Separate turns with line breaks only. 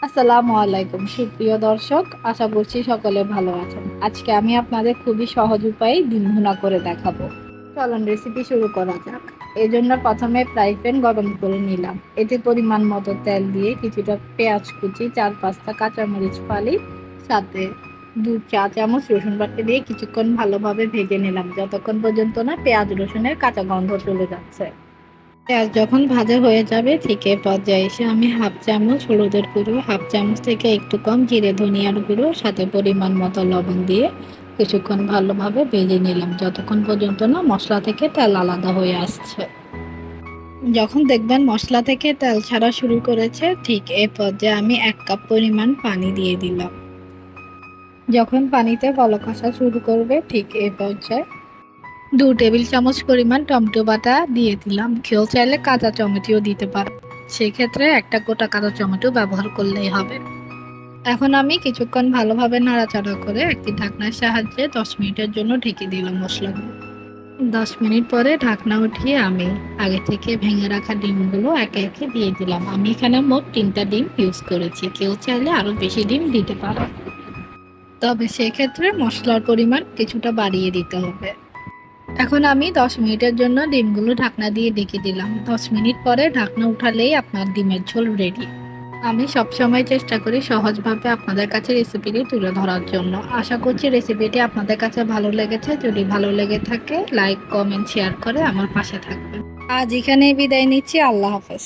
আসসালামু আলাইকুম সুপ্রিয় দর্শক, আশা করছি সকলে ভালো আছেন। আজকে আমি আপনাদের খুবই সহজ উপায়ে ডিম ভুনা করে দেখাবো। চলুন রেসিপি শুরু করা যাক। এই জন্য প্রথমে ফ্রাই প্যান গরম করে নিলাম। এতে পরিমাণ মতো তেল দিয়ে কিছুটা পেঁয়াজ কুচি, 4-5টা কাঁচামরিচ ফালি, সাথে 2 চা চামচ রসুন বাটা দিয়ে কিছুক্ষণ ভালোভাবে ভেজে নিলাম, যতক্ষণ পর্যন্ত না পেঁয়াজ রসুনের কাঁচা গন্ধ চলে যাচ্ছে। পেঁয়াজ যখন ভাজা হয়ে যাবে ঠিক এ পর্যায়ে এসে আমি 1/2 চামচ হলুদের গুঁড়ো, 1/2 চামচ থেকে একটু কম জিরে ধনিয়ার গুঁড়ো, সাথে পরিমাণ মতো লবণ দিয়ে কিছুক্ষণ ভালোভাবে ভেজে নিলাম, যতক্ষণ পর্যন্ত না মশলা থেকে তেল আলাদা হয়ে আসছে। যখন দেখবেন মশলা থেকে তেল ছাড়া শুরু করেছে ঠিক এ পর্যায়ে আমি 1 কাপ পরিমাণ পানি দিয়ে দিলাম। যখন পানিতে বলক আসা শুরু করবে ঠিক এ পর্যায়ে 2 টেবিল চামচ পরিমাণ টমেটো বাটা দিয়ে দিলাম। কেউ চাইলে কাঁচা টমেটোও দিতে পারো, সেক্ষেত্রে একটা গোটা কাঁচা টমেটো ব্যবহার করলেই হবে। এখন আমি কিছুক্ষণ ভালোভাবে নাড়াচাড়া করে একটি ঢাকনার সাহায্যে 10 মিনিটের জন্য ঢেকে দিলাম মশলাগুলো। 10 মিনিট পরে ঢাকনা উঠিয়ে আমি আগে থেকে ভেঙে রাখা ডিমগুলো একে একে দিয়ে দিলাম। আমি এখানে মোট 3টা ডিম ইউজ করেছি, কেউ চাইলে আরও বেশি ডিম দিতে পারো, তবে সেক্ষেত্রে মশলার পরিমাণ কিছুটা বাড়িয়ে দিতে হবে। এখন আমি 10 মিনিটের জন্য ডিমগুলো ঢাকনা দিয়ে ঢেকে দিলাম। 10 মিনিট পরে ঢাকনা উঠালেই আপনার ডিমের ঝোল রেডি। আমি সবসময় চেষ্টা করি সহজভাবে আপনাদের কাছে রেসিপিটি তুলে ধরার জন্য। আশা করছি রেসিপিটি আপনাদের কাছে ভালো লেগেছে। যদি ভালো লেগে থাকে লাইক, কমেন্ট, শেয়ার করে আমার পাশে থাকবেন। আজ এখানেই বিদায় নিচ্ছি। আল্লাহ হাফেজ।